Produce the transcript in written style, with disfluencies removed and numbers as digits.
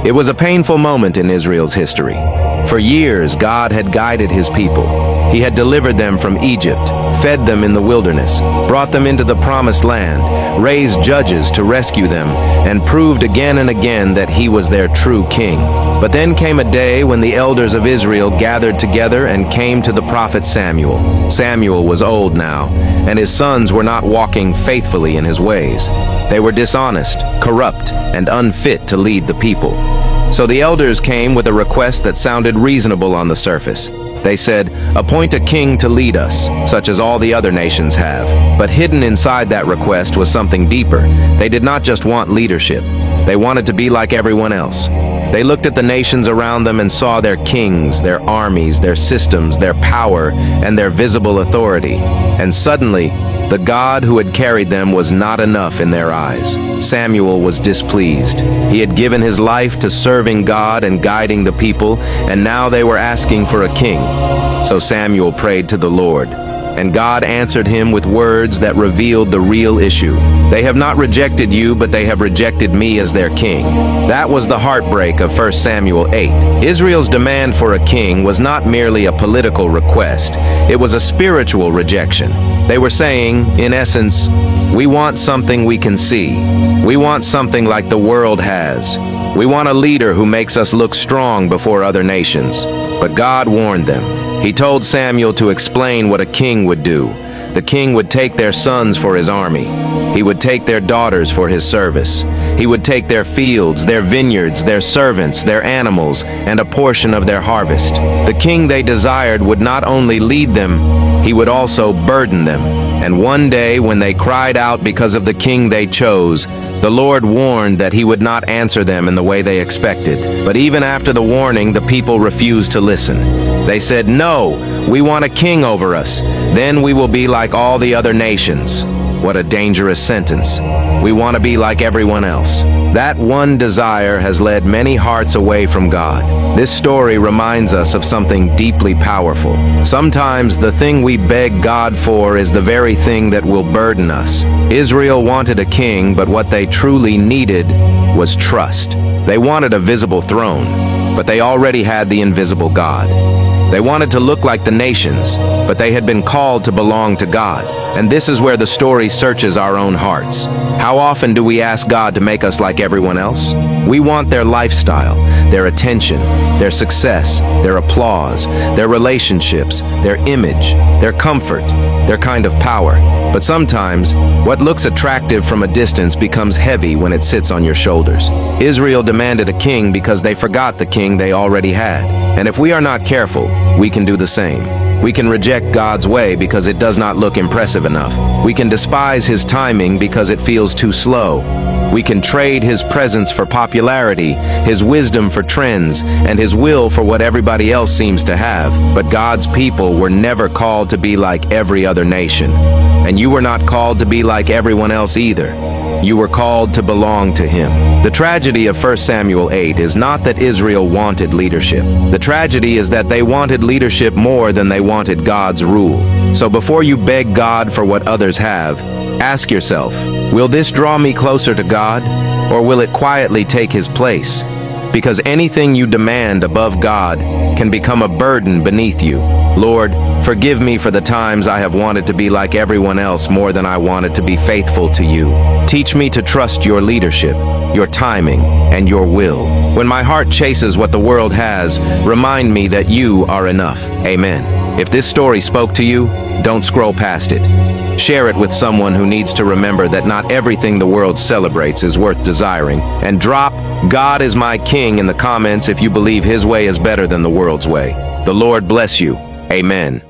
It was a painful moment in Israel's history. For years, God had guided his people. He had delivered them from Egypt, fed them in the wilderness, brought them into the promised land, raised judges to rescue them, and proved again and again that he was their true king. But then came a day when the elders of Israel gathered together and came to the prophet Samuel. Samuel was old now, and his sons were not walking faithfully in his ways. They were dishonest, corrupt, and unfit to lead the people. So the elders came with a request that sounded reasonable on the surface. They said, "Appoint a king to lead us, such as all the other nations have." But hidden inside that request was something deeper. They did not just want leadership. They wanted to be like everyone else. They looked at the nations around them and saw their kings, their armies, their systems, their power, and their visible authority. And suddenly, the God who had carried them was not enough in their eyes. Samuel was displeased. He had given his life to serving God and guiding the people, and now they were asking for a king. So Samuel prayed to the Lord, and God answered him with words that revealed the real issue. "They have not rejected you, but they have rejected me as their king." That was the heartbreak of 1 Samuel 8. Israel's demand for a king was not merely a political request. It was a spiritual rejection. They were saying, in essence, "We want something we can see. We want something like the world has. We want a leader who makes us look strong before other nations." But God warned them. He told Samuel to explain what a king would do. The king would take their sons for his army. He would take their daughters for his service. He would take their fields, their vineyards, their servants, their animals, and a portion of their harvest. The king they desired would not only lead them, he would also burden them. And one day, when they cried out because of the king they chose, the Lord warned that he would not answer them in the way they expected. But even after the warning, the people refused to listen. They said, "No, we want a king over us. Then we will be like all the other nations." What a dangerous sentence. We want to be like everyone else. That one desire has led many hearts away from God. This story reminds us of something deeply powerful. Sometimes the thing we beg God for is the very thing that will burden us. Israel wanted a king, but what they truly needed was trust. They wanted a visible throne, but they already had the invisible God. They wanted to look like the nations, but they had been called to belong to God. And this is where the story searches our own hearts. How often do we ask God to make us like everyone else? We want their lifestyle, their attention, their success, their applause, their relationships, their image, their comfort, their kind of power. But sometimes, what looks attractive from a distance becomes heavy when it sits on your shoulders. Israel demanded a king because they forgot the king they already had. And if we are not careful, we can do the same. We can reject God's way because it does not look impressive enough. We can despise his timing because it feels too slow. We can trade his presence for popularity, his wisdom for trends, and his will for what everybody else seems to have. But God's people were never called to be like every other nation. And you were not called to be like everyone else either. You were called to belong to him. The tragedy of 1 Samuel 8 is not that Israel wanted leadership. The tragedy is that they wanted leadership more than they wanted God's rule. So before you beg God for what others have, ask yourself, will this draw me closer to God, or will it quietly take his place? Because anything you demand above God can become a burden beneath you. Lord, forgive me for the times I have wanted to be like everyone else more than I wanted to be faithful to you. Teach me to trust your leadership, your timing, and your will. When my heart chases what the world has, remind me that you are enough. Amen. If this story spoke to you, don't scroll past it. Share it with someone who needs to remember that not everything the world celebrates is worth desiring. And drop "God is my king" in the comments if you believe his way is better than the world's way. The Lord bless you. Amen.